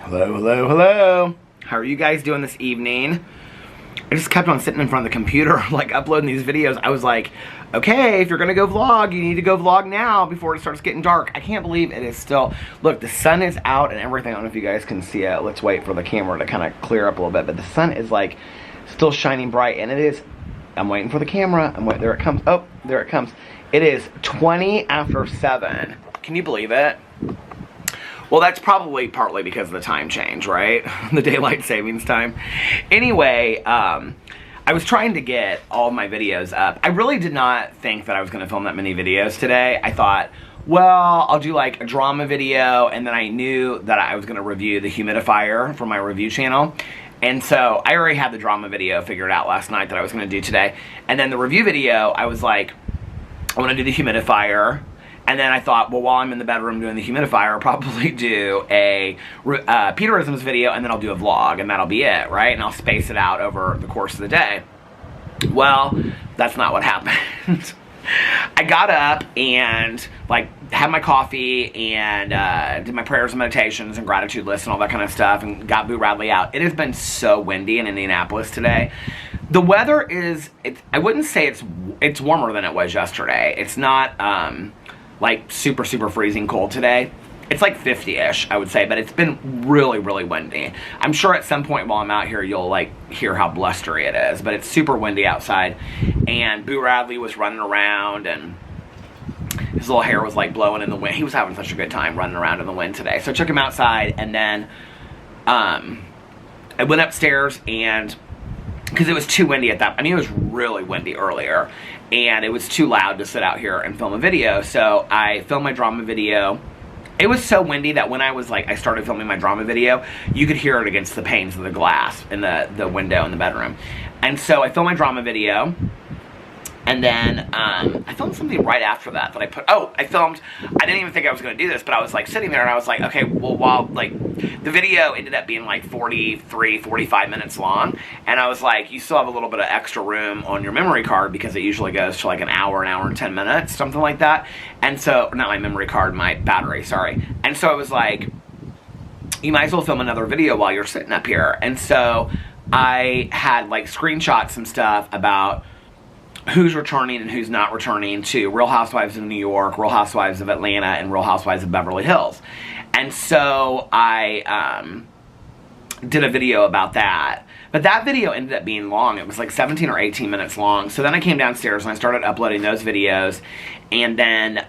Hello, hello, hello. How are you guys doing this evening? I just kept on sitting in front of the computer, like uploading these videos. I was like, okay, if you're gonna go vlog, you need to go vlog now before it starts getting dark. I can't believe it is still, look, the sun is out and everything. I don't know if you guys can see it. Let's wait for the camera to kind of clear up a little bit, but the sun is like still shining bright, and it is, I'm waiting for the camera. There it comes. Oh, there it comes. It is 20 after 7. Can you believe it? Well, that's probably partly because of the time change, right? The daylight savings time. Anyway, I was trying to get all of my videos up. I really did not think that I was going to film that many videos today. I thought, well, I'll do like a drama video, and then I knew that I was going to review the humidifier for my review channel. And so I already had the drama video figured out last night that I was going to do today. And then the review video, I was like, I want to do the humidifier. And then I thought, well, while I'm in the bedroom doing the humidifier, I'll probably do a Peterisms video, and then I'll do a vlog, and that'll be it, right? And I'll space it out over the course of the day. Well, that's not what happened. I got up and, like, had my coffee and did my prayers and meditations and gratitude lists and all that kind of stuff, and got Boo Radley out. It has been so windy in Indianapolis today. The weather is, I wouldn't say it's warmer than it was yesterday. It's not, like super freezing cold today. It's like 50-ish, I would say, but it's been really windy. I'm sure at some point while I'm out here you'll like hear how blustery it is, but it's super windy outside. And Boo Radley was running around and his little hair was like blowing in the wind. He was having such a good time running around in the wind today. So I took him outside, and then I went upstairs, and because it was too windy at that, I mean, it was really windy earlier, and it was too loud to sit out here and film a video, so I filmed my drama video. It was so windy that when I started filming my drama video, you could hear it against the panes of the glass in the window in the bedroom. And so I filmed my drama video, and then I filmed something right after that I didn't even think I was going to do this, but I was like sitting there and I was like, okay, well, while like the video ended up being like 45 minutes long, and I was like, you still have a little bit of extra room on your memory card because it usually goes to like an hour and 10 minutes, something like that. And so, not my memory card, my battery, sorry. And so I was like, you might as well film another video while you're sitting up here. And so I had like screenshots and stuff about who's returning and who's not returning to Real Housewives of New York, Real Housewives of Atlanta, and Real Housewives of Beverly Hills. And so I did a video about that. But that video ended up being long. It was like 17 or 18 minutes long. So then I came downstairs and I started uploading those videos. And then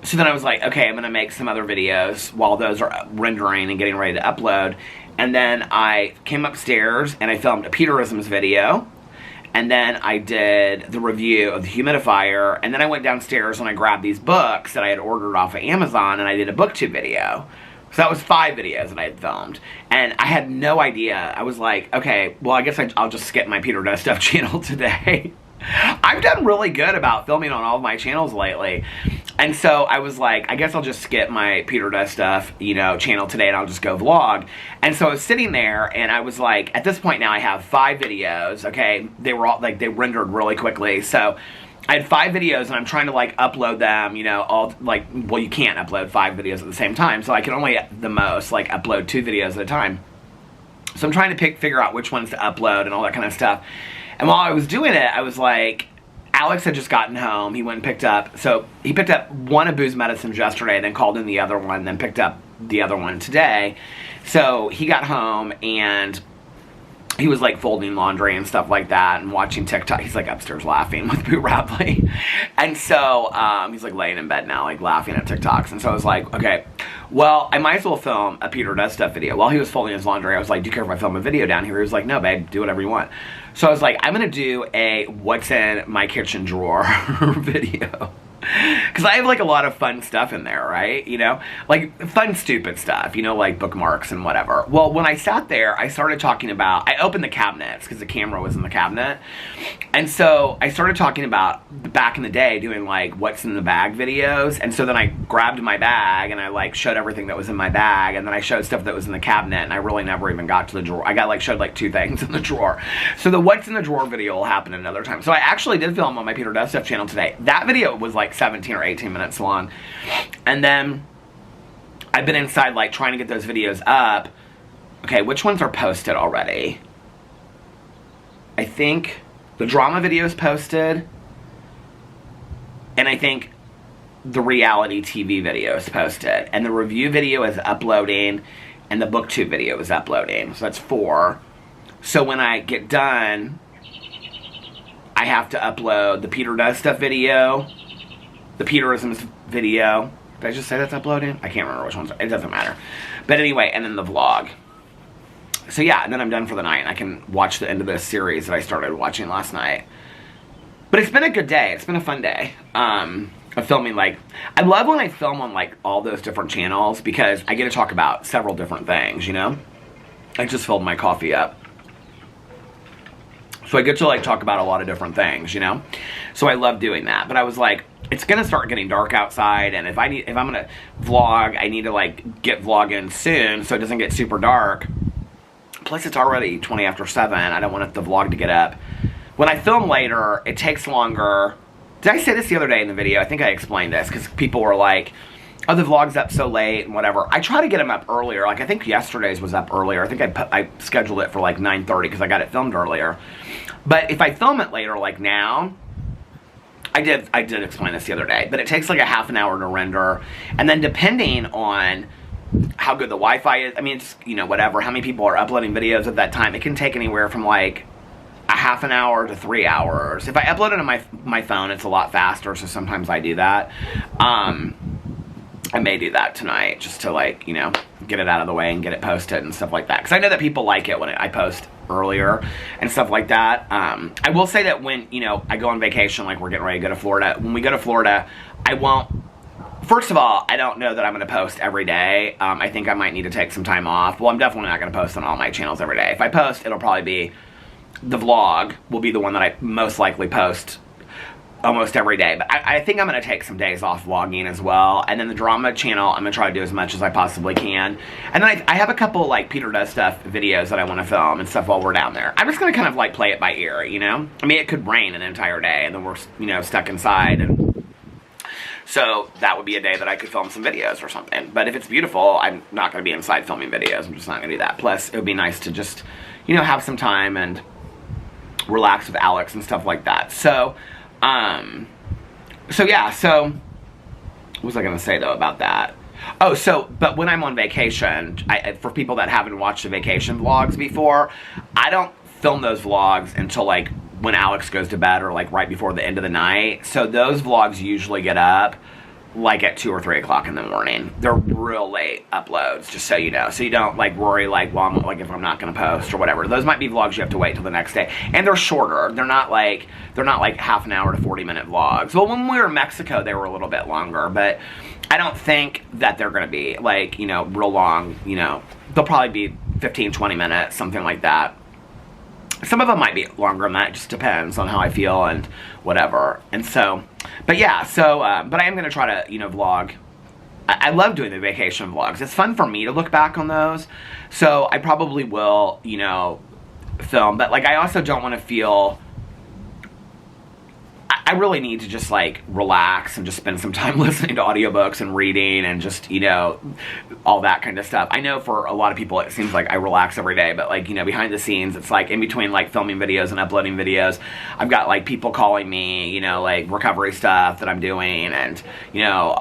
so then I was like, okay, I'm going to make some other videos while those are rendering and getting ready to upload. And then I came upstairs and I filmed a Peterisms video. And then I did the review of the humidifier. And then I went downstairs and I grabbed these books that I had ordered off of Amazon, and I did a booktube video. So that was 5 videos that I had filmed. And I had no idea. I was like, okay, well, I guess I'll just skip my Peter Does Stuff channel today. I've done really good about filming on all of my channels lately. And so I was like, I guess I'll just skip my Peter Does Stuff, channel today, and I'll just go vlog. And so I was sitting there, and I was like, at this point now I have 5 videos, okay? They were all, like, they rendered really quickly. So I had 5 videos, and I'm trying to, like, upload them, well, you can't upload 5 videos at the same time. So I can only, at the most, like, upload 2 videos at a time. So I'm trying to figure out which ones to upload and all that kind of stuff. And while I was doing it, I was like, Alex had just gotten home. He went and picked up, so he picked up one of Boo's medicines yesterday, then called in the other one, then picked up the other one today. So he got home, and he was like folding laundry and stuff like that and watching TikTok. He's like upstairs laughing with Boo Radley. And so he's like laying in bed now, like laughing at TikToks. And so I was like, okay, well, I might as well film a Peter Does Stuff video. While he was folding his laundry, I was like, do you care if I film a video down here? He was like, no, babe, do whatever you want. So I was like, I'm going to do a what's in my kitchen drawer video. Because I have, like, a lot of fun stuff in there, right? Like, fun, stupid stuff, like bookmarks and whatever. Well, when I sat there, I started talking about, I opened the cabinets, because the camera was in the cabinet. And so I started talking about back in the day doing, like, what's in the bag videos. And so then I grabbed my bag, and I, like, showed everything that was in my bag. And then I showed stuff that was in the cabinet, and I really never even got to the drawer. I showed, like, 2 things in the drawer. So the what's in the drawer video will happen another time. So I actually did film on my Peter Does Stuff channel today. That video was, like, 17 or 18 minutes long. And then I've been inside, like, trying to get those videos up. Okay, which ones are posted already? I think the drama video is posted. And I think the reality TV video is posted. And the review video is uploading. And the booktube video is uploading. So that's 4. So when I get done, I have to upload the Peter Does Stuff video, the Peterisms video. Did I just say that's uploading? I can't remember which ones. It doesn't matter. But anyway, and then the vlog. So yeah, and then I'm done for the night. And I can watch the end of this series that I started watching last night. But it's been a good day. It's been a fun day. Of filming, like, I love when I film on, like, all those different channels because I get to talk about several different things, you know? I just filled my coffee up. So I get to, like, talk about a lot of different things, you know? So I love doing that. But I was like, it's gonna start getting dark outside, and if I'm gonna vlog, I need to, like, get vlogging soon so it doesn't get super dark. Plus, it's already 20 after 7. I don't want the vlog to get up. When I film later, it takes longer. Did I say this the other day in the video? I think I explained this, because people were like, oh, the vlog's up so late and whatever. I try to get them up earlier. Like, I think yesterday's was up earlier. I think I scheduled it for, like, 9:30 because I got it filmed earlier. But if I film it later, like now, I did explain this the other day, but it takes, like, a half an hour to render. And then depending on how good the Wi-Fi is, I mean, it's, you know, whatever, how many people are uploading videos at that time, it can take anywhere from, like, a half an hour to 3 hours. If I upload it on my phone, it's a lot faster, so sometimes I do that. I may do that tonight, just to, like, you know, get it out of the way and get it posted and stuff like that. Because I know that people like it when I post earlier and stuff like that. I will say that when, you know, I go on vacation, like we're getting ready to go to Florida, when we go to Florida, I won't, first of all, I don't know that I'm going to post every day. I think I might need to take some time off. Well, I'm definitely not going to post on all my channels every day. If I post, it'll probably be, the vlog will be the one that I most likely post almost every day. But I think I'm going to take some days off vlogging as well. And then the drama channel, I'm going to try to do as much as I possibly can. And then I have a couple, like, Peter Does Stuff videos that I want to film and stuff while we're down there. I'm just going to kind of, like, play it by ear, you know? I mean, it could rain an entire day and then we're, you know, stuck inside. And so that would be a day that I could film some videos or something. But if it's beautiful, I'm not going to be inside filming videos. I'm just not going to do that. Plus, it would be nice to just, you know, have some time and relax with Alex and stuff like that. So, yeah, so, what was I going to say, though, about that? Oh, so, but when I'm on vacation, for people that haven't watched the vacation vlogs before, I don't film those vlogs until, like, when Alex goes to bed or, like, right before the end of the night. So those vlogs usually get up, like, at 2 or 3 o'clock in the morning. They're real late uploads, just so you know. So you don't, like, worry, like, well, if I'm not going to post or whatever. Those might be vlogs you have to wait till the next day. And they're shorter. They're not like half an hour to 40-minute vlogs. Well, when we were in Mexico, they were a little bit longer. But I don't think that they're going to be, like, you know, real long, you know. They'll probably be 15, 20 minutes, something like that. Some of them might be longer than that. It just depends on how I feel and whatever. And so, but yeah, so, but I am going to try to, you know, vlog. I love doing the vacation vlogs. It's fun for me to look back on those. So I probably will, you know, film. But, like, I also don't want to feel, I really need to just, like, relax and just spend some time listening to audiobooks and reading and just, you know, all that kind of stuff. I know for a lot of people it seems like I relax every day, but, like, you know, behind the scenes, it's like in between, like, filming videos and uploading videos, I've got, like, people calling me, you know, like, recovery stuff that I'm doing and, you know,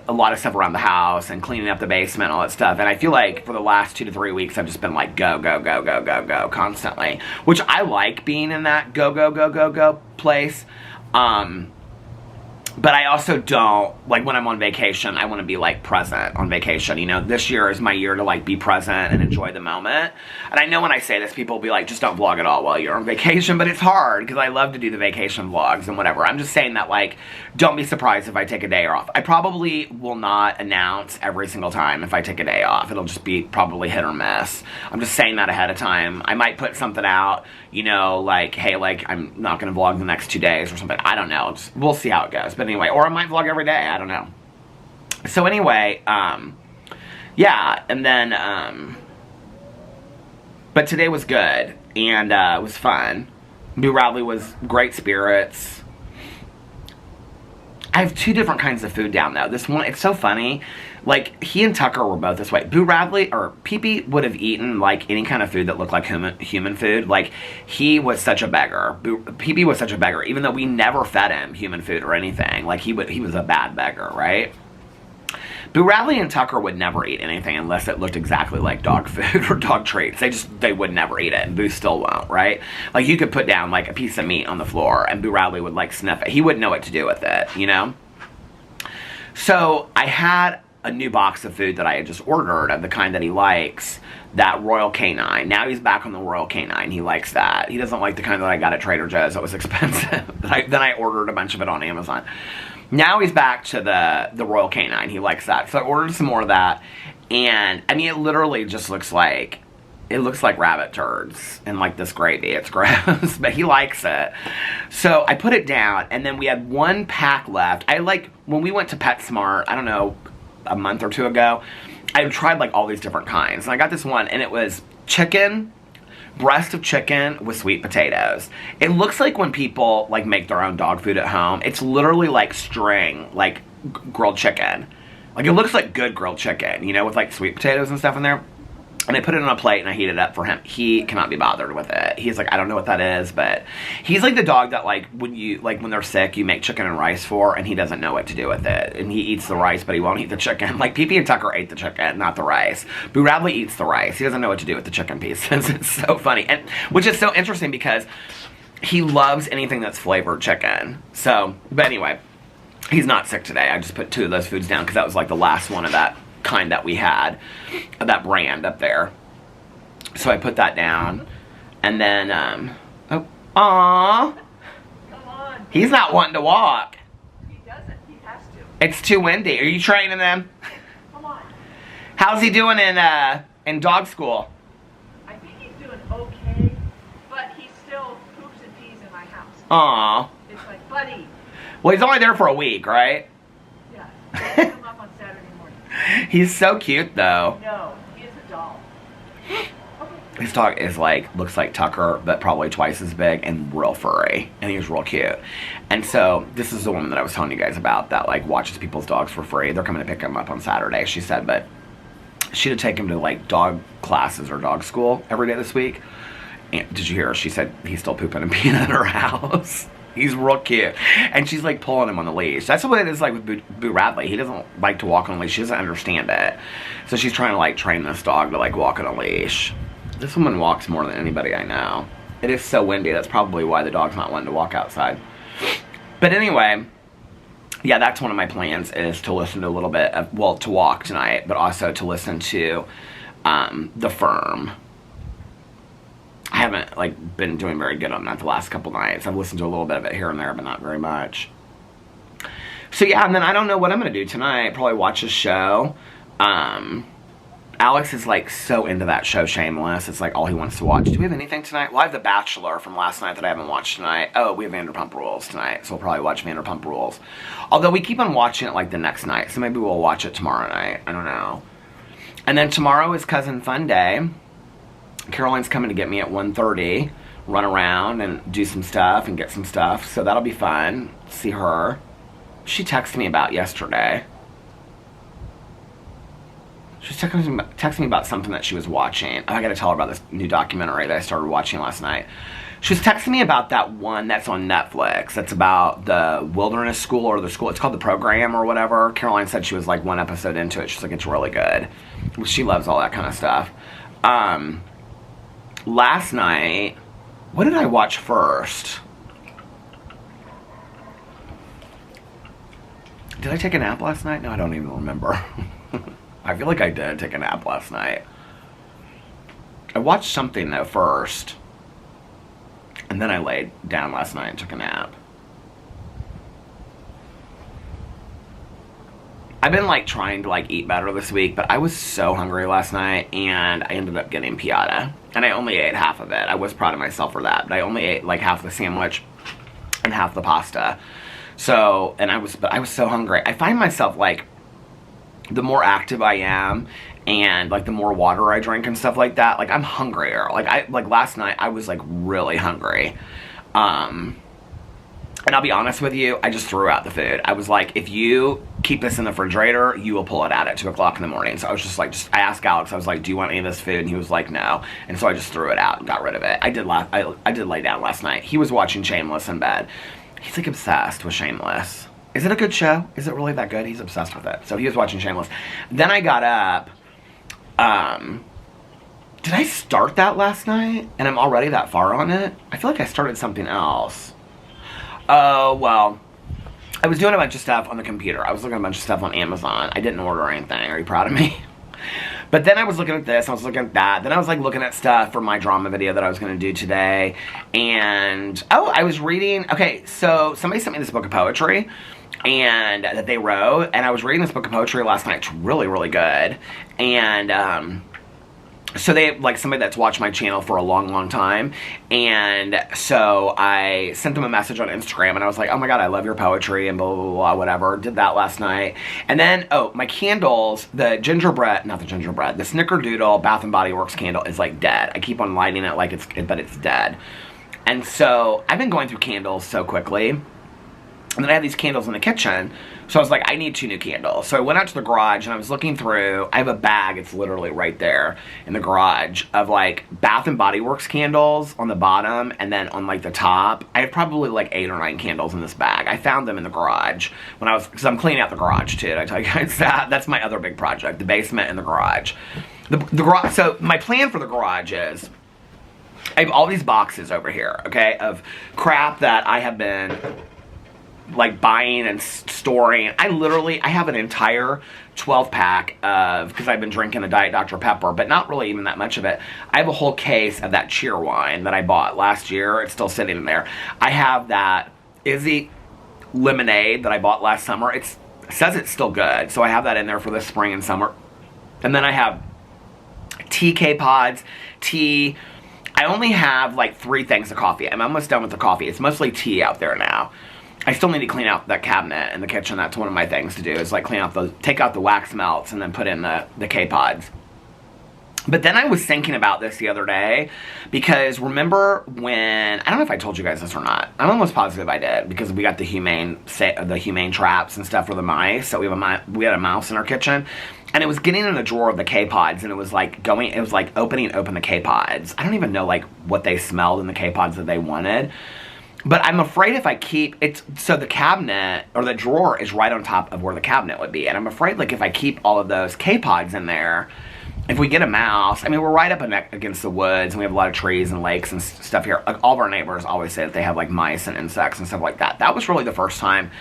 a lot of stuff around the house and cleaning up the basement and all that stuff. And I feel like for the last 2 to 3 weeks, I've just been, like, go, go, go, go, go, go constantly, which I like being in that go, go, go, go, go place. But I also don't, like, when I'm on vacation, I want to be, like, present on vacation, you know. This year is my year to, like, be present and enjoy the moment. And I know when I say this, people will be like, just don't vlog at all while you're on vacation, but it's hard, because I love to do the vacation vlogs and whatever. I'm just saying that, like, don't be surprised if I take a day off. I probably will not announce every single time if I take a day off. It'll just be probably hit or miss. I'm just saying that ahead of time. I might put something out, you know, like, hey, like, I'm not going to vlog the next 2 days or something. I don't know. We'll see how it goes. But anyway, or I might vlog every day. I don't know. So anyway, yeah, and then, but today was good, and it was fun. Boo Radley was great spirits. I have 2 different kinds of food down, though. This one, it's so funny. Like, he and Tucker were both this way. Boo Radley, or Pee-Pee, would have eaten, like, any kind of food that looked like human food. Like, he was such a beggar. Pee-Pee was such a beggar, even though we never fed him human food or anything. Like, he was a bad beggar, right? Boo Radley and Tucker would never eat anything unless it looked exactly like dog food or dog treats. They would never eat it, and Boo still won't, right? Like, you could put down, like, a piece of meat on the floor, and Boo Radley would, like, sniff it. He wouldn't know what to do with it, you know? So, I had a new box of food that I had just ordered of the kind that he likes, that Royal Canine. Now he's back on the Royal Canine. He likes that. He doesn't like the kind that I got at Trader Joe's that was expensive. Then I ordered a bunch of it on Amazon. Now he's back to the Royal Canine. He likes that. So I ordered some more of that. And, I mean, it literally just looks like rabbit turds and like this gravy. It's gross, but he likes it. So I put it down, and then we had one pack left. When we went to PetSmart, I don't know, a month or two ago, I tried like all these different kinds. And I got this one, and it was breast of chicken with sweet potatoes. It looks like when people like make their own dog food at home, it's literally like grilled chicken. Like, it looks like good grilled chicken, you know, with like sweet potatoes and stuff in there. And I put it on a plate, and I heat it up for him. He cannot be bothered with it. He's like, I don't know what that is, but he's like the dog that, like, when they're sick, you make chicken and rice for, and he doesn't know what to do with it. And he eats the rice, but he won't eat the chicken. Like, Pee-Pee and Tucker ate the chicken, not the rice. Boo Radley eats the rice. He doesn't know what to do with the chicken pieces. It's so funny. And which is so interesting because he loves anything that's flavored chicken. So, but anyway, he's not sick today. I just put 2 of those foods down because that was like the last one of that kind that we had, of that brand up there. So I put that down, and then come on, he's not wanting to walk. He doesn't. He has to. It's too windy. Are you training him? Come on. How's he doing in dog school? I think he's doing okay, but he still poops and pees in my house. Aw. It's like, buddy. Well, he's only there for a week, right? Yeah. Pick him up on Saturday morning. He's so cute, though. No, he is a doll. His dog is looks like Tucker, but probably twice as big and real furry. And he's real cute. And so, this is the woman that I was telling you guys about that, like, watches people's dogs for free. They're coming to pick him up on Saturday, she said, but she'd have taken him to, like, dog classes or dog school every day this week. And did you hear her? She said he's still pooping and peeing at her house. He's real cute. And she's, like, pulling him on the leash. That's what it is like with Boo Radley. He doesn't like to walk on a leash. She doesn't understand it. So she's trying to, like, train this dog to, like, walk on a leash. This woman walks more than anybody I know. It is so windy. That's probably why the dog's not wanting to walk outside. But anyway, yeah, that's one of my plans, is to listen to a little bit of, well, to walk tonight, but also to listen to The Firm. I haven't, like, been doing very good on that the last couple nights. I've listened to a little bit of it here and there, but not very much. So, yeah, and then I don't know what I'm going to do tonight. Probably watch a show. Alex is, like, so into that show, Shameless. It's, like, all he wants to watch. Do we have anything tonight? Well, I have The Bachelor from last night that I haven't watched tonight. Oh, we have Vanderpump Rules tonight, so we'll probably watch Vanderpump Rules. Although we keep on watching it, like, the next night, so maybe we'll watch it tomorrow night. I don't know. And then tomorrow is Cousin Fun Day. Caroline's coming to get me at 1:30, run around and do some stuff and get some stuff, so that'll be fun. See her. She texted me about yesterday. She was texting me about something that she was watching. Oh, I gotta tell her about this new documentary that I started watching last night. She was texting me about that one that's on Netflix. That's about the wilderness school or the school. It's called The Program or whatever. Caroline said she was like 1 episode into it. She's like, it's really good. She loves all that kind of stuff. Last night, what did I watch first? Did I take a nap last night? No, I don't even remember. I feel like I did take a nap last night. I watched something though first, and then I laid down last night and took a nap. I've been like trying to like eat better this week, but I was so hungry last night and I ended up getting piata. And I only ate half of it. I was proud of myself for that, but I only ate like half the sandwich and half the pasta. So, but I was so hungry. I find myself like, the more active I am and like the more water I drink and stuff like that, like I'm hungrier. Like last night I was like really hungry. And I'll be honest with you, I just threw out the food. I was like, if you keep this in the refrigerator, you will pull it out at 2 o'clock in the morning. So I was just like, I asked Alex, I was like, do you want any of this food? And he was like, no. And so I just threw it out and got rid of it. I did lay down last night. He was watching Shameless in bed. He's like obsessed with Shameless. Is it a good show? Is it really that good? He's obsessed with it. So he was watching Shameless. Then I got up. Did I start that last night? And I'm already that far on it? I feel like I started something else. Oh, well, I was doing a bunch of stuff on the computer. I was looking at a bunch of stuff on Amazon. I didn't order anything. Are you proud of me? But then I was looking at this, I was looking at that. Then I was like looking at stuff for my drama video that I was going to do today. And, oh, I was reading, okay, so somebody sent me this book of poetry and that they wrote. And I was reading this book of poetry last night. It's really, really good. And, so they, like, somebody that's watched my channel for a long, long time, and so I sent them a message on Instagram, and I was like, oh my god, I love your poetry, and blah, blah, blah, blah, whatever. Did that last night. And then, oh, my candles, the gingerbread, not the gingerbread, the Snickerdoodle Bath & Body Works candle is, like, dead. I keep on lighting it like but it's dead. And so, I've been going through candles so quickly, and then I have these candles in the kitchen, so I was like, I need 2 new candles. So I went out to the garage, and I was looking through. I have a bag, it's literally right there in the garage, of, like, Bath & Body Works candles on the bottom, and then on, like, the top. I have probably, like, 8 or 9 candles in this bag. I found them in the garage when I was, because I'm cleaning out the garage, too. Did I tell you guys that? That's my other big project, the basement and the garage. The garage, so my plan for the garage is, I have all these boxes over here, okay, of crap that I have been, like, buying and storing. I have an entire 12-pack of, because I've been drinking the Diet Dr. Pepper, but not really even that much of it. I have a whole case of that cheer wine that I bought last year. It's still sitting in there. I have that Izzy lemonade that I bought last summer. It says it's still good, so I have that in there for this spring and summer. And then I have TK pods, tea. I only have, like, 3 things of coffee. I'm almost done with the coffee. It's mostly tea out there now. I still need to clean out that cabinet in the kitchen. That's one of my things to do, is like take out the wax melts and then put in the K-pods. But then I was thinking about this the other day, because remember when, I don't know if I told you guys this or not. I'm almost positive I did, because we got the humane traps and stuff for the mice. So we had a mouse in our kitchen, and it was getting in the drawer of the K-pods, and it was like opening the K-pods. I don't even know, like, what they smelled in the K-pods that they wanted. But I'm afraid if I keep it, so the cabinet, or the drawer is right on top of where the cabinet would be. And I'm afraid, like, if I keep all of those K-pods in there, if we get a mouse, I mean, we're right up against the woods, and we have a lot of trees and lakes and stuff here. Like, all of our neighbors always say that they have, like, mice and insects and stuff like that. That was really the first time.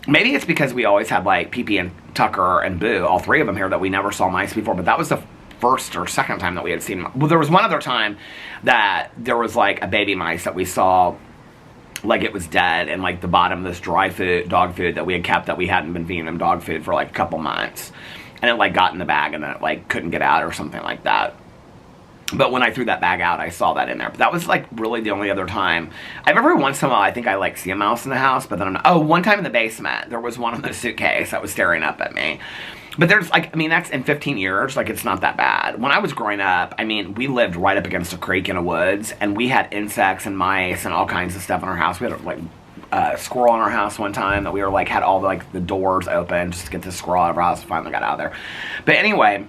Maybe it's because we always had, like, Pee-Pee and Tucker and Boo, all 3 of them here, that we never saw mice before. But that was the first or second time that we had seen. Well, there was one other time that there was, like, a baby mice that we saw, like, it was dead in, like, the bottom of this dry food, dog food that we had kept, that we hadn't been feeding them dog food for, like, a couple months. And it, like, got in the bag, and then it, like, couldn't get out or something like that. But when I threw that bag out, I saw that in there. But that was, like, really the only other time. Every once in a while, I think I, like, see a mouse in the house, but then I'm not. Oh, one time in the basement, there was one in the suitcase that was staring up at me. But there's, like, I mean, that's in 15 years, like, it's not that bad. When I was growing up, I mean, we lived right up against a creek in the woods, and we had insects and mice and all kinds of stuff in our house. We had, like, a squirrel in our house one time that we were, like, had all, like, the doors open just to get the squirrel out of our house. Finally got out of there. But anyway,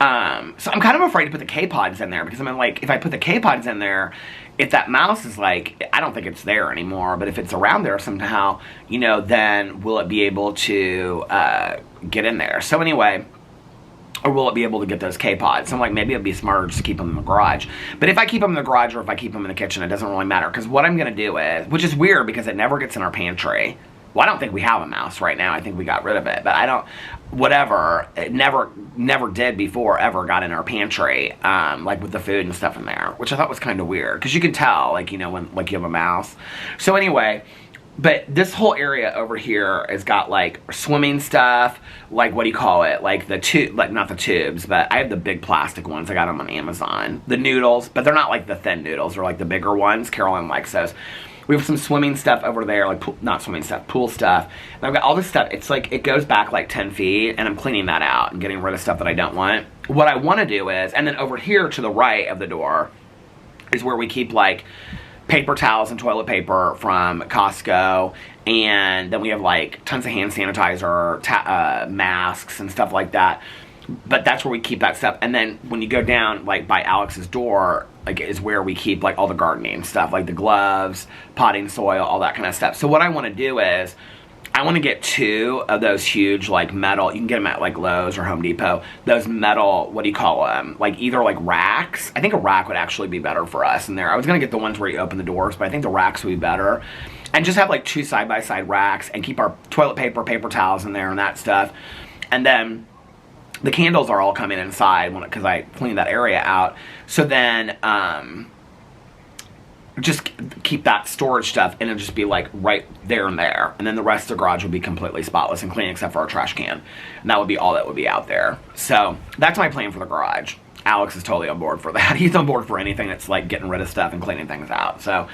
so I'm kind of afraid to put the K-pods in there, because I'm like, if I put the K-pods in there, if that mouse is, like, I don't think it's there anymore, but if it's around there somehow, you know, then will it be able to get in there? So anyway, or will it be able to get those K-pods? So I'm like, maybe it'd be smarter just to keep them in the garage. But if I keep them in the garage, or if I keep them in the kitchen, it doesn't really matter, because what I'm going to do is, which is weird because it never gets in our pantry. Well, I don't think we have a mouse right now. I think we got rid of it. But I don't, whatever, it never did before, ever got in our pantry, like with the food and stuff in there, which I thought was kind of weird. Because you can tell, like, you know, when, like, you have a mouse. So anyway, but this whole area over here has got, like, swimming stuff, like, what do you call it? Like, the tube, like, not the tubes, but I have the big plastic ones. I got them on Amazon. The noodles, but they're not, like, the thin noodles. They're, like, the bigger ones. Caroline likes those. We have some swimming stuff over there, like, not swimming stuff, pool stuff. And I've got all this stuff. It's like, it goes back like 10 feet, and I'm cleaning that out and getting rid of stuff that I don't want. What I want to do is, and then over here to the right of the door is where we keep, like, paper towels and toilet paper from Costco, and then we have like tons of hand sanitizer, masks and stuff like that. But that's where we keep that stuff. And then when you go down like by Alex's door, like is where we keep like all the gardening stuff, like the gloves, potting soil, all that kind of stuff. So what I want to do is I want to get 2 of those huge like metal, you can get them at like Lowe's or Home Depot, those metal, what do you call them, like either like racks. I think a rack would actually be better for us in there. I was going to get the ones where you open the doors, but I think the racks would be better. And just have like 2 side-by-side racks and keep our toilet paper, paper towels in there and that stuff. And then the candles are all coming inside because I cleaned that area out. So then just keep that storage stuff and it'll just be like right there and there. And then the rest of the garage will be completely spotless and clean except for our trash can. And that would be all that would be out there. So that's my plan for the garage. Alex is totally on board for that. He's on board for anything that's like getting rid of stuff and cleaning things out. So,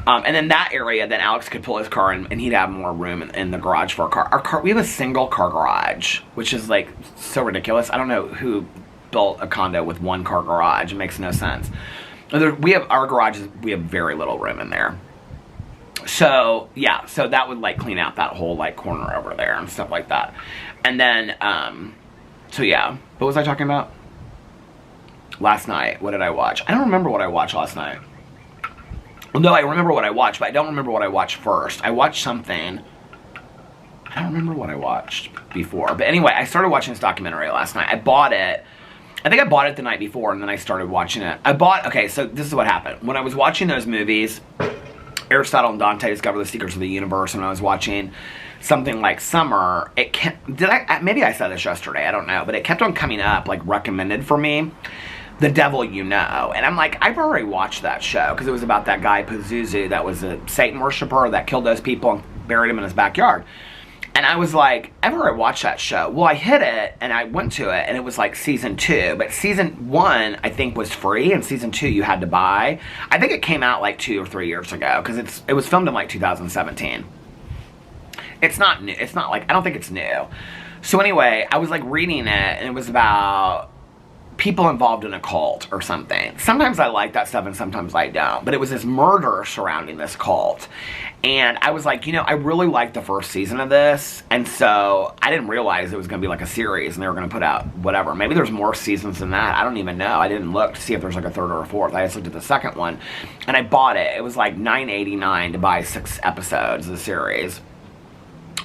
and then that area, then Alex could pull his car in and he'd have more room in the garage for our car. We have a single car garage, which is like so ridiculous. I don't know who built a condo with 1 car garage. It makes no sense. We have our garages, we have very little room in there. So, yeah, so that would like clean out that whole like corner over there and stuff like that. And then, so yeah, what was I talking about? Last night, what did I watch? I don't remember what I watched last night. Well, no, I remember what I watched, but I don't remember what I watched first. I watched something. I don't remember what I watched before. But anyway, I started watching this documentary last night. I bought it. I think I bought it the night before, and then I started watching it. Okay, so this is what happened. When I was watching those movies, Aristotle and Dante discover the secrets of the universe, and I was watching something like Summer, maybe I said this yesterday, I don't know, but it kept on coming up, like recommended for me. The Devil You Know. And I'm like, I've already watched that show because it was about that guy Pazuzu that was a Satan worshiper that killed those people and buried them in his backyard. And I was like, I've already watched that show. Well, I hit it and I went to it and it was like season 2. But season 1 I think was free and season 2 you had to buy. I think it came out like 2 or 3 years ago because it was filmed in like 2017. It's not new. It's not like, I don't think it's new. So anyway, I was like reading it and it was about people involved in a cult or something. Sometimes I like that stuff and sometimes I don't. But it was this murder surrounding this cult. And I was like, you know, I really liked the first season of this. And so I didn't realize it was going to be like a series and they were going to put out whatever. Maybe there's more seasons than that. I don't even know. I didn't look to see if there's like a 3rd or a 4th. I just looked at the 2nd one. And I bought it. It was like $9.89 to buy 6 episodes of the series.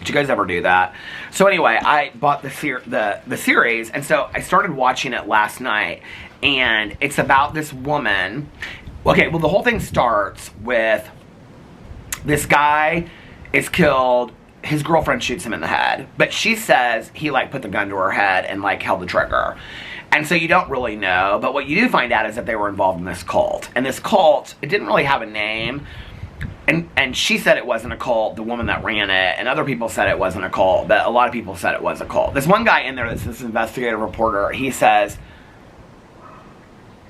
Did you guys ever do that? So anyway, I bought the series, and so I started watching it last night, and it's about this woman. Okay, well, the whole thing starts with this guy is killed. His girlfriend shoots him in the head, but she says he, like, put the gun to her head and, like, held the trigger. And so you don't really know, but what you do find out is that they were involved in this cult. And this cult, it didn't really have a name. And she said it wasn't a cult, the woman that ran it, and other people said it wasn't a cult, but a lot of people said it was a cult. This one guy in there that's this investigative reporter, he says,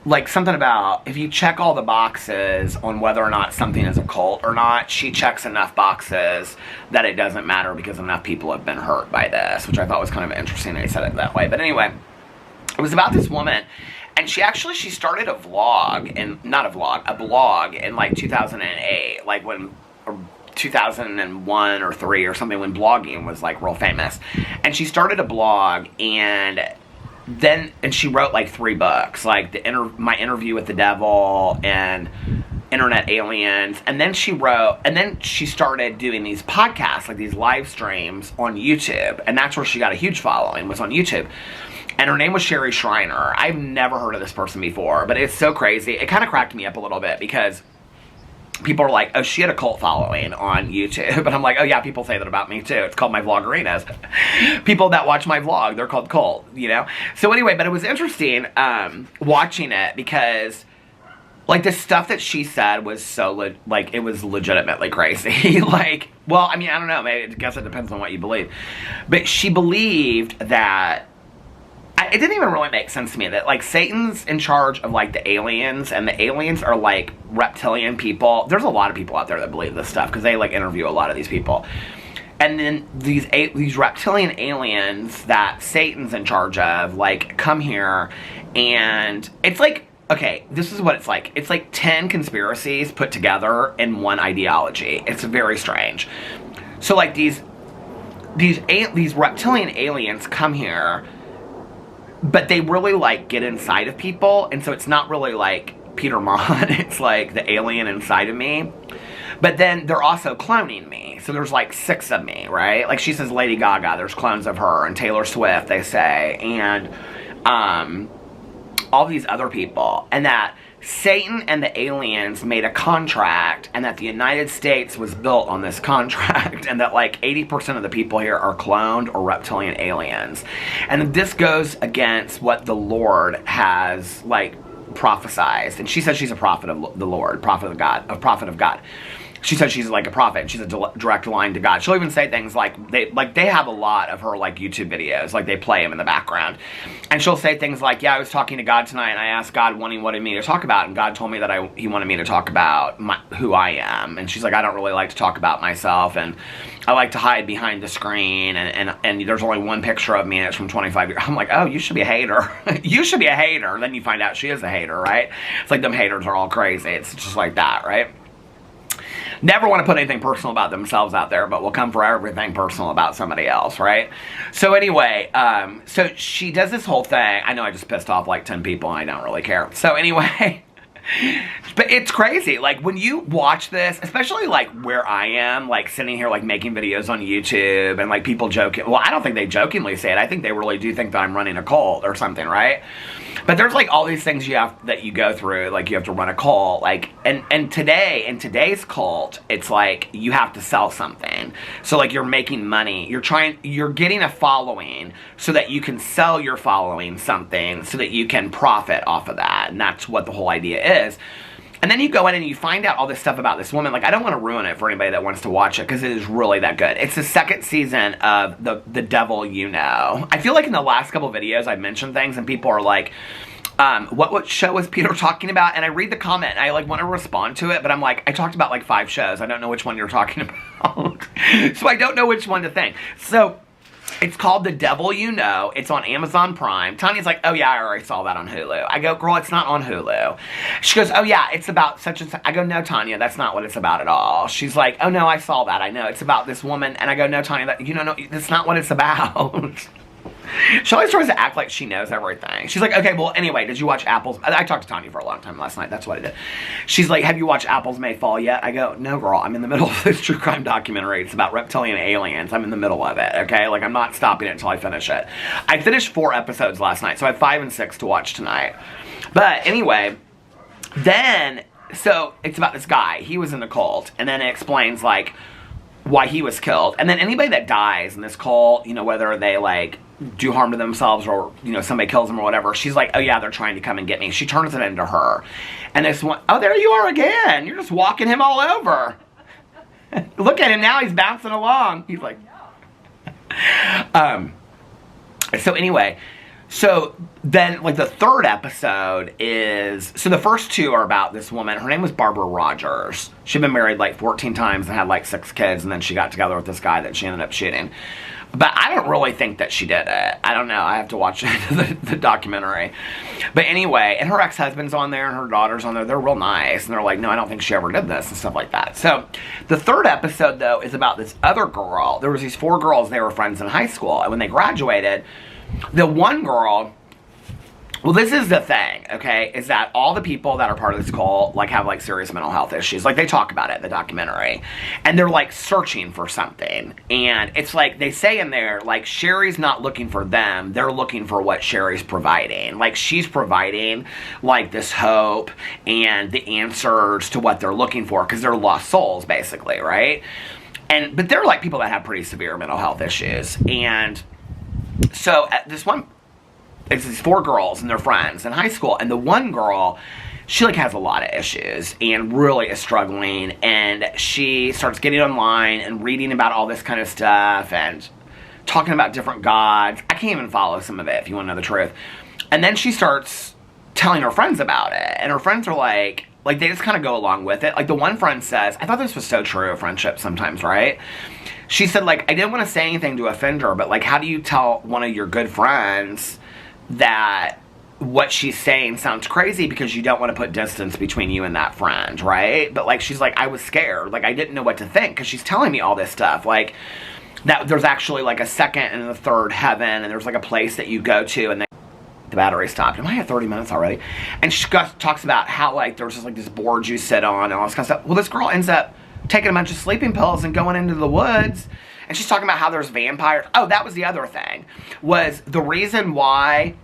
like, something about, if you check all the boxes on whether or not something is a cult or not, she checks enough boxes that it doesn't matter because enough people have been hurt by this, which I thought was kind of interesting that he said it that way. But anyway, it was about this woman. And she started a blog in like 2008, like when, or 2001 or 3 or something, when blogging was like real famous. And she started a blog and she wrote like 3 books, like My Interview with the Devil and Internet Aliens. And then she started doing these podcasts, like these live streams on YouTube. And that's where she got a huge following, was on YouTube. And her name was Sherry Shriner. I've never heard of this person before, but it's so crazy. It kind of cracked me up a little bit because people are like, oh, she had a cult following on YouTube. And I'm like, oh yeah, people say that about me too. It's called my vloggerinas. People that watch my vlog, they're called cult, you know? So anyway, but it was interesting watching it because like the stuff that she said was so, like, it was legitimately crazy. Like, well, I mean, I don't know. Maybe, I guess it depends on what you believe. But she believed that, it didn't even really make sense to me that, like, Satan's in charge of, like, the aliens, and the aliens are, like, reptilian people. There's a lot of people out there that believe this stuff, because they, like, interview a lot of these people. And then these reptilian aliens that Satan's in charge of, like, come here, and it's like okay, this is what it's like. It's like 10 conspiracies put together in one ideology. It's very strange. So like these reptilian aliens come here, but they really like get inside of people, and so it's not really like Peter Monn, it's like the alien inside of me. But then they're also cloning me. So there's like 6 of me, right? Like she says Lady Gaga, there's clones of her, and Taylor Swift, they say, and all these other people. And that Satan and the aliens made a contract, and that the United States was built on this contract, and that like 80% of the people here are cloned or reptilian aliens. And this goes against what the Lord has like prophesized. And she says she's a prophet of the Lord, prophet of God. She says she's like a prophet. She's a direct line to God. She'll even say things like they have a lot of her like YouTube videos, like they play them in the background, and she'll say things like, "Yeah, I was talking to God tonight, and I asked God what He wanted me to talk about, and God told me that He wanted me to talk about who I am." And she's like, "I don't really like to talk about myself, and I like to hide behind the screen, and there's only one picture of me, and it's from 25 years." I'm like, "Oh, you should be a hater. You should be a hater." Then you find out she is a hater, right? It's like them haters are all crazy. It's just like that, right? Never want to put anything personal about themselves out there, but will come for everything personal about somebody else, right? So anyway, so she does this whole thing. I know I just pissed off like 10 people, and I don't really care. So anyway, but it's crazy. Like when you watch this, especially like where I am, like sitting here like making videos on YouTube, and like people joking. Well, I don't think they jokingly say it. I think they really do think that I'm running a cult or something, right? But there's like all these things that you go through, like you have to run a cult, like, and in today's cult, it's like you have to sell something. So like you're making money, you're getting a following so that you can sell your following something so that you can profit off of that. And that's what the whole idea is. And then you go in and you find out all this stuff about this woman. Like, I don't want to ruin it for anybody that wants to watch it, because it is really that good. It's the 2nd season of The Devil You Know. I feel like in the last couple videos I mentioned things and people are like, what show was Peter talking about? And I read the comment and I like want to respond to it, but I'm like, I talked about like 5 shows. I don't know which one you're talking about. So I don't know which one to think. So it's called The Devil You Know. It's on Amazon Prime. Tanya's like, "Oh yeah, I already saw that on Hulu." I go, "Girl, it's not on Hulu." She goes, "Oh yeah, it's about such and such." I go, "No, Tanya, that's not what it's about at all." She's like, "Oh no, I saw that. I know. It's about this woman." And I go, "No, Tanya, no, that's not what it's about." She always tries to act like she knows everything. She's like, "Okay, well, anyway, did you watch Apples?" I talked to Tanya for a long time last night. That's what I did. She's like, "Have you watched Apples May Fall yet?" I go, "No, girl, I'm in the middle of this true crime documentary. It's about reptilian aliens. I'm in the middle of it, okay? Like, I'm not stopping it until I finish it." I finished 4 episodes last night, so I have 5 and 6 to watch tonight. But anyway, then, so it's about this guy. He was in the cult, and then it explains, like, why he was killed. And then anybody that dies in this cult, you know, whether they, like, do harm to themselves or, you know, somebody kills them or whatever, she's like, "Oh yeah, they're trying to come and get me." She turns it into her. And this one, "Oh, there you are again. You're just walking him all over." Look at him now, he's bouncing along. He's like, so anyway, so then like the 3rd episode is, so the first 2 are about this woman. Her name was Barbara Rogers. She'd been married like 14 times and had like 6 kids, and then she got together with this guy that she ended up shooting. But I don't really think that she did it. I don't know. I have to watch the documentary. But anyway, and her ex-husband's on there and her daughter's on there. They're real nice. And they're like, "No, I don't think she ever did this," and stuff like that. So the 3rd episode, though, is about this other girl. There was these 4 girls. They were friends in high school. And when they graduated, the one girl... Well, this is the thing, okay, is that all the people that are part of this cult, like, have, like, serious mental health issues. Like, they talk about it in the documentary. And they're, like, searching for something. And it's like, they say in there, like, Sherry's not looking for them. They're looking for what Sherry's providing. Like, she's providing, like, this hope and the answers to what they're looking for. Because they're lost souls, basically, right? But they're, like, people that have pretty severe mental health issues. And so, this one... It's these 4 girls and they're friends in high school, and the one girl, she like has a lot of issues and really is struggling, and she starts getting online and reading about all this kind of stuff and talking about different gods. I can't even follow some of it if you want to know the truth. And then she starts telling her friends about it, and her friends are like they just kind of go along with it. Like the one friend says, I thought this was so true of friendship sometimes, right? She said, like, I didn't want to say anything to offend her, but like, how do you tell one of your good friends that what she's saying sounds crazy because you don't want to put distance between you and that friend, right? But, like, she's like, I was scared. Like, I didn't know what to think because she's telling me all this stuff. Like, that there's actually, like, a second and a third heaven, and there's, like, a place that you go to, and the battery stopped. Am I at 30 minutes already? And she talks about how, like, there's just, like, this board you sit on and all this kind of stuff. Well, this girl ends up taking a bunch of sleeping pills and going into the woods. And she's talking about how there's vampires. Oh, that was the other thing. Was the reason why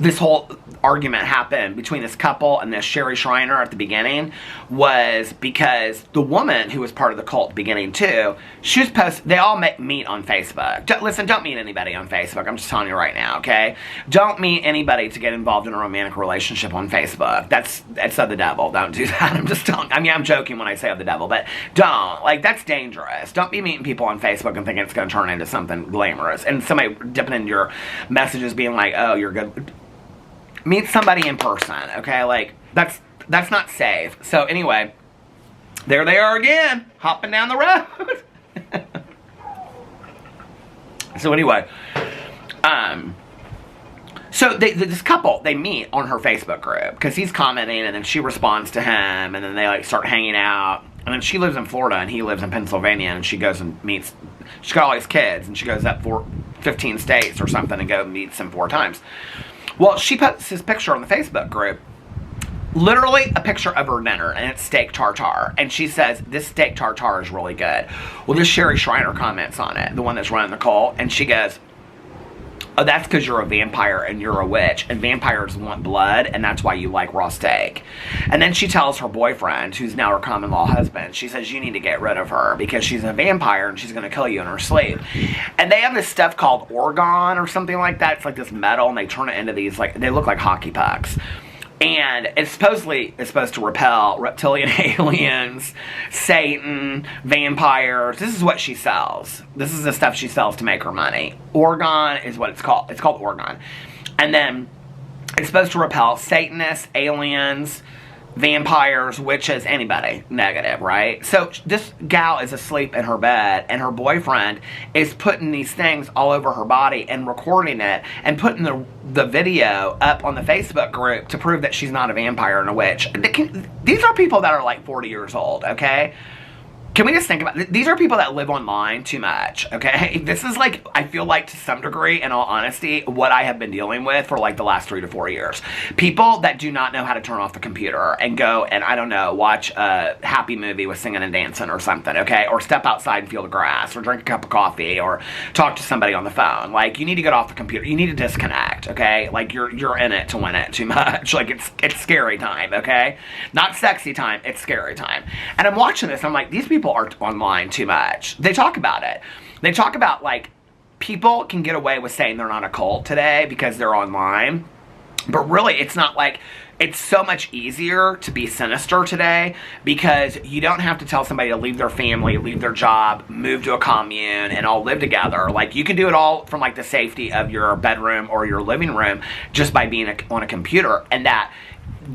this whole argument happened between this couple and this Sherry Shriner at the beginning was because the woman who was part of the cult at the beginning too, she was they all meet on Facebook. Listen, don't meet anybody on Facebook. I'm just telling you right now, okay? Don't meet anybody to get involved in a romantic relationship on Facebook. That's of the devil. Don't do that. I'm just telling, I mean, I'm joking when I say of the devil, but don't. Like, that's dangerous. Don't be meeting people on Facebook and thinking it's going to turn into something glamorous. And somebody dipping into your messages being like, oh, you're good. Meet somebody in person, okay? Like, that's not safe. So anyway, there they are again, hopping down the road. So anyway, so this couple, they meet on her Facebook group because he's commenting and then she responds to him and then they, like, start hanging out. And then she lives in Florida and he lives in Pennsylvania, and she goes and meets, she's got all these kids and she goes up 15 states or something and go meets him 4 times. Well, she puts his picture on the Facebook group, literally a picture of her dinner, and it's steak tartare. And she says, this steak tartare is really good. Well, this Sherry Shriner comments on it, the one that's running the cult, and she goes, oh, that's because you're a vampire and you're a witch, and vampires want blood, and that's why you like raw steak. And then she tells her boyfriend, who's now her common-law husband, she says, you need to get rid of her because she's a vampire and she's going to kill you in her sleep. And they have this stuff called orgone or something like that. It's like this metal, and they turn it into these, like, they look like hockey pucks. And it's supposed to repel reptilian aliens, Satan, vampires. This is what she sells. This is the stuff she sells to make her money. Orgone is what it's called. It's called orgone. And then it's supposed to repel Satanists, aliens, vampires, witches, anybody negative, right? So this gal is asleep in her bed, and her boyfriend is putting these things all over her body and recording it and putting the video up on the Facebook group to prove that she's not a vampire and a witch. These are people that are like 40 years old, okay? Can we just think about it? These are people that live online too much, okay? This is, like, I feel like, to some degree, in all honesty, what I have been dealing with for, like, the last 3 to 4 years. People that do not know how to turn off the computer and go and, I don't know, watch a happy movie with singing and dancing or something, okay? Or step outside and feel the grass, or drink a cup of coffee, or talk to somebody on the phone. Like, you need to get off the computer. You need to disconnect, okay? Like, you're in it to win it too much. Like, it's scary time, okay? Not sexy time, it's scary time. And I'm watching this, and I'm like, these people are online too much. They talk about it. They talk about, like, people can get away with saying they're not a cult today because they're online. But really, it's not like, it's so much easier to be sinister today because you don't have to tell somebody to leave their family, leave their job, move to a commune, and all live together. Like, you can do it all from, like, the safety of your bedroom or your living room just by being on a computer. And that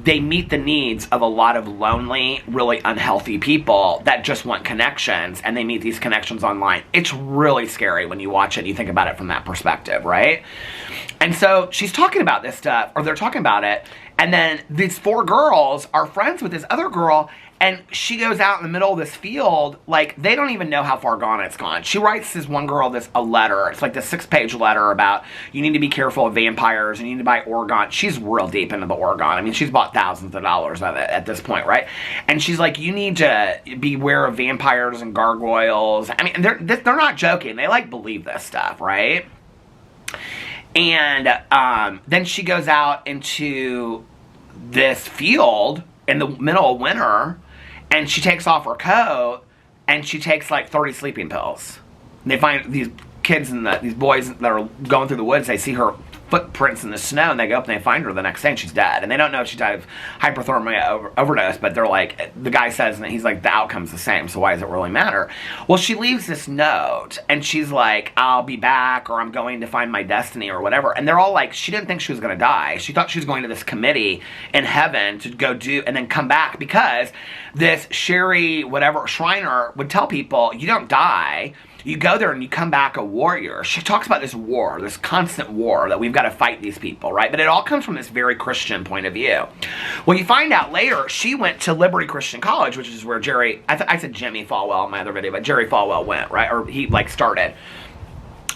they meet the needs of a lot of lonely, really unhealthy people that just want connections, and they meet these connections online. It's really scary when you watch it and you think about it from that perspective, right? And so she's talking about this stuff, or they're talking about it, and then these 4 girls are friends with this other girl, and she goes out in the middle of this field, like, they don't even know how far gone it's gone. She writes this one girl a letter. It's like this 6-page letter about, you need to be careful of vampires, you need to buy orgone. She's real deep into the orgone. I mean, she's bought thousands of dollars of it at this point, right? And she's like, you need to beware of vampires and gargoyles. I mean, they're not joking. They, like, believe this stuff, right? And then she goes out into this field in the middle of winter, and she takes off her coat, and she takes, like, 30 sleeping pills. And they find these kids and these boys that are going through the woods, they see her footprints in the snow, and they go up and they find her the next day, and she's dead. And they don't know if she died of hypothermia overdose, but they're like, the guy says, and he's like, the outcome's the same, so why does it really matter? Well, she leaves this note, and she's like, I'll be back, or I'm going to find my destiny, or whatever. And they're all like, she didn't think she was going to die. She thought she was going to this committee in heaven to go do, and then come back, because this Sherry, whatever, Shriner would tell people, you don't die. You go there and you come back a warrior. She talks about this war, this constant war that we've got to fight these people, right? But it all comes from this very Christian point of view. Well, you find out later she went to Liberty Christian College, which is where Jerry, I said Jimmy Falwell in my other video, but Jerry Falwell went, right? Or he like started.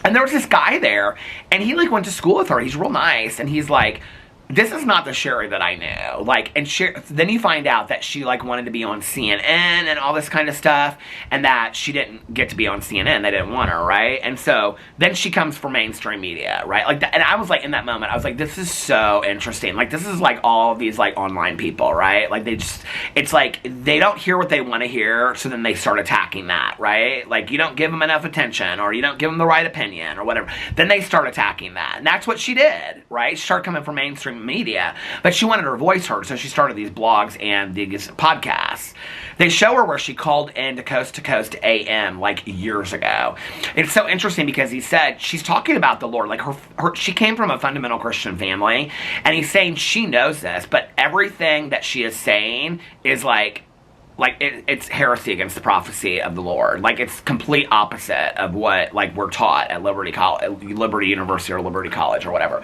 And there was this guy there, and he like went to school with her. He's real nice, and he's like, this is not the Sherry that I knew. Like, and then you find out that she like wanted to be on CNN and all this kind of stuff, and that she didn't get to be on CNN. They didn't want her, right? And so then she comes for mainstream media, right? Like, and I was like, in that moment, I was like, this is so interesting. Like, this is like all of these like online people, right? Like, they just, it's like they don't hear what they want to hear, so then they start attacking that, right? Like, you don't give them enough attention, or you don't give them the right opinion, or whatever. Then they start attacking that, and that's what she did, right? She started coming for mainstream media, but she wanted her voice heard, so she started these blogs and these podcasts. They show her where she called into Coast to Coast AM like years ago. It's so interesting because he said she's talking about the Lord, like she came from a fundamental Christian family, and he's saying she knows this, but everything that she is saying is like it's heresy against the prophecy of the Lord. Like, it's complete opposite of what like we're taught at Liberty University or Liberty College or whatever.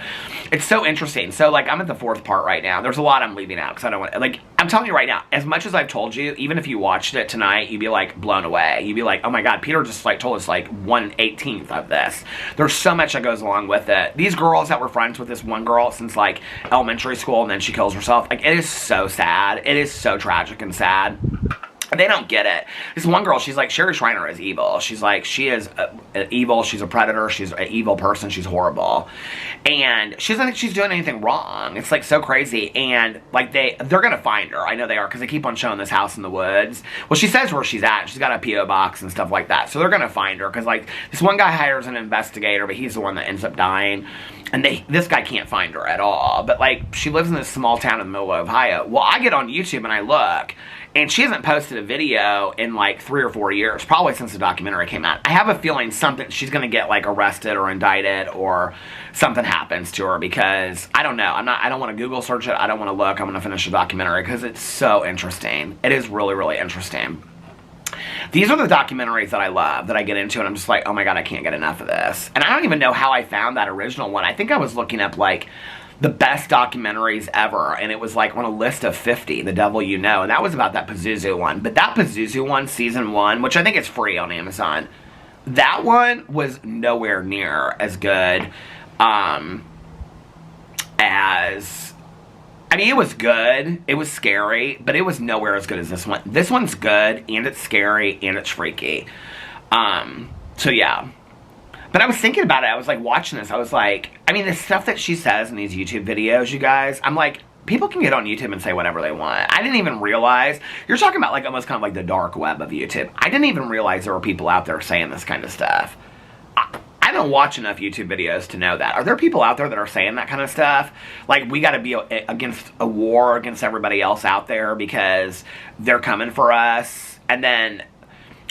It's so interesting. So like, I'm at the 4th part right now. There's a lot I'm leaving out because I don't want, like, I'm telling you right now, as much as I've told you, even if you watched it tonight, you'd be like blown away. You'd be like, oh my God, Peter just like told us like 1/18 of this. There's so much that goes along with it. These girls that were friends with this one girl since like elementary school, and then she kills herself. Like, it is so sad. It is so tragic and sad. And they don't get it. This one girl, she's like, Sherry Shriner is evil. She's like, she is evil. She's a predator. She's an evil person. She's horrible. And she doesn't think she's doing anything wrong. It's like so crazy. And like they're going to find her. I know they are, because they keep on showing this house in the woods. Well, she says where she's at. She's got a P.O. box and stuff like that. So they're going to find her, because like this one guy hires an investigator, but he's the one that ends up dying. And this guy can't find her at all. But like, she lives in this small town in the middle of Ohio. Well, I get on YouTube and I look, and she hasn't posted a video in like 3 or 4 years, probably since the documentary came out. I have a feeling she's going to get like arrested or indicted, or something happens to her, because I don't know. I don't want to Google search it. I don't want to look. I'm going to finish the documentary because it's so interesting. It is really, really interesting. These are the documentaries that I love, that I get into, and I'm just like, oh my God, I can't get enough of this. And I don't even know how I found that original one. I think I was looking up like the best documentaries ever, and it was like on a list of 50, The Devil You Know, and that was about that Pazuzu one. But that Pazuzu one, season 1, which I think is free on Amazon, that one was nowhere near as good as... I mean, it was good, it was scary, but it was nowhere as good as this one. This one's good, and it's scary, and it's freaky. So yeah. But I was thinking about it, I was like watching this, I was like, I mean, the stuff that she says in these YouTube videos, you guys, I'm like, people can get on YouTube and say whatever they want. I didn't even realize, you're talking about like almost kind of like the dark web of YouTube. I didn't even realize there were people out there saying this kind of stuff. I don't watch enough YouTube videos to know that. Are there people out there that are saying that kind of stuff? Like, we got to be against a war against everybody else out there because they're coming for us. And then,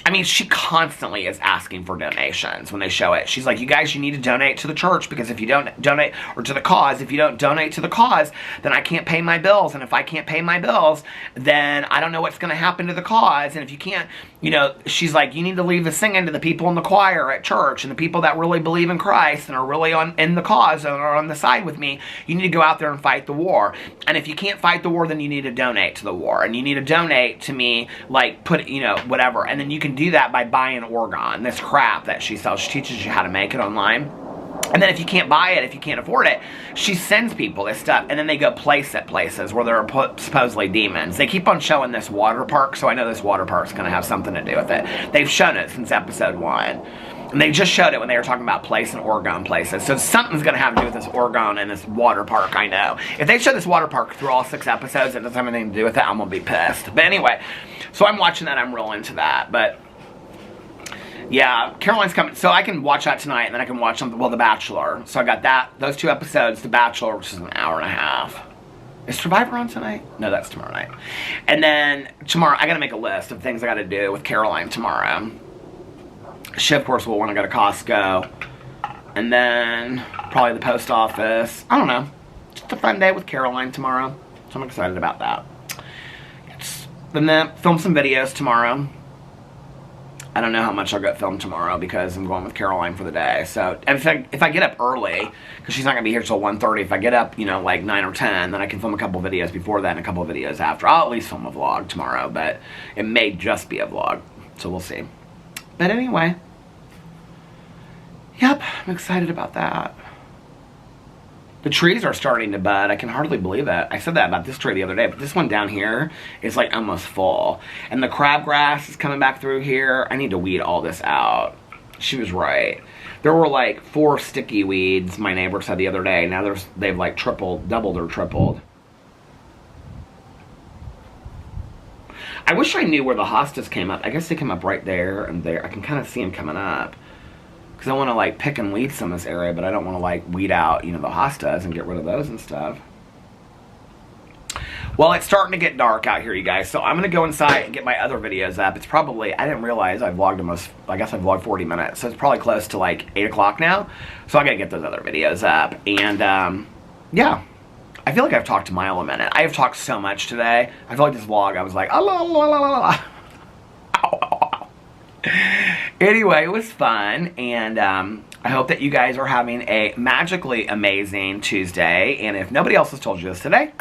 I mean, she constantly is asking for donations when they show it. She's like, you guys, you need to donate to the church, because if you don't donate, or to the cause, if you don't donate to the cause, then I can't pay my bills. And if I can't pay my bills, then I don't know what's going to happen to the cause. And if you can't, you know, she's like, you need to leave the singing to the people in the choir at church, and the people that really believe in Christ and are really in the cause and are on the side with me. You need to go out there and fight the war. And if you can't fight the war, then you need to donate to the war. And you need to donate to me, like, put, you know, whatever. And then you can do that by buying Oregon, this crap that she sells. She teaches you how to make it online. And then if you can't buy it, if you can't afford it, she sends people this stuff, and then they go place it places where there are supposedly demons. They keep on showing this water park, so I know this water park's going to have something to do with it. They've shown it since episode 1. And they just showed it when they were talking about placing Oregon places. So something's going to have to do with this Oregon and this water park, I know. If they show this water park through all 6 episodes and it doesn't have anything to do with it, I'm going to be pissed. But anyway, so I'm watching that. I'm real into that. But yeah, Caroline's coming. So I can watch that tonight, and then I can watch something, well, The Bachelor. So I got that, those 2 episodes, The Bachelor, which is an hour and a half. Is Survivor on tonight? No, that's tomorrow night. And then tomorrow, I got to make a list of things I got to do with Caroline tomorrow. She, of course, will want to go to Costco. And then probably the post office. I don't know. Just a fun day with Caroline tomorrow. So I'm excited about that. Then film some videos tomorrow. I don't know how much I'll get filmed tomorrow because I'm going with Caroline for the day. So if I get up early, because she's not going to be here till 1:30, if I get up, you know, like 9 or 10, then I can film a couple videos before that and a couple of videos after. I'll at least film a vlog tomorrow, but it may just be a vlog. So we'll see. But anyway, yep, I'm excited about that. The trees are starting to bud. I can hardly believe it. I said that about this tree the other day, but this one down here is like almost full. And the crabgrass is coming back through here. I need to weed all this out. She was right. There were like 4 sticky weeds, my neighbor said the other day. Now they've like doubled or tripled. I wish I knew where the hostas came up. I guess they came up right there and there. I can kind of see them coming up. Because I want to like pick and weed some of this area, but I don't want to like weed out, you know, the hostas and get rid of those and stuff. Well, it's starting to get dark out here, you guys, so I'm going to go inside and get my other videos up. It's probably, I didn't realize I vlogged almost, I guess I vlogged 40 minutes, so it's probably close to like 8 o'clock now. So I got to get those other videos up. And, yeah. I feel like I've talked a mile a minute. I have talked so much today. I feel like this vlog, I was like, Anyway, it was fun, and I hope that you guys are having a magically amazing Tuesday. And if nobody else has told you this today,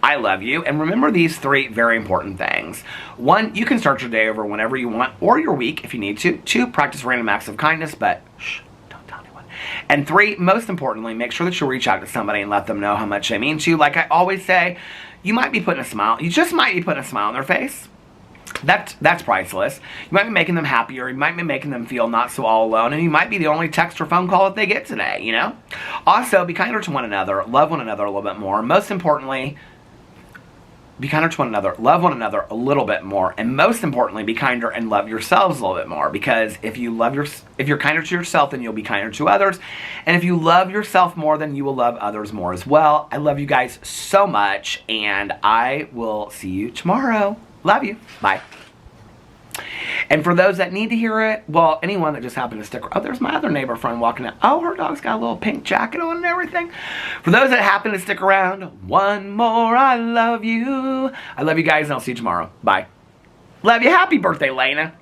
I love you. And remember these 3 very important things. 1, you can start your day over whenever you want, or your week if you need to. 2, practice random acts of kindness, but shh, don't tell anyone. And 3, most importantly, make sure that you reach out to somebody and let them know how much they mean to you. Like I always say, you might be putting a smile, you just might be putting a smile on their face. That's priceless. You might be making them happier. You might be making them feel not so all alone. And you might be the only text or phone call that they get today, you know? Also, be kinder to one another. Love one another a little bit more. Most importantly, be kinder to one another. Love one another a little bit more. And most importantly, be kinder and love yourselves a little bit more. Because if you're kinder to yourself, then you'll be kinder to others. And if you love yourself more, then you will love others more as well. I love you guys so much. And I will see you tomorrow. Love you. Bye. And for those that need to hear it, well, anyone that just happened to stick around. Oh, there's my other neighbor friend walking out. Oh, her dog's got a little pink jacket on and everything. For those that happen to stick around, one more, I love you. I love you guys, and I'll see you tomorrow. Bye. Love you. Happy birthday, Lena.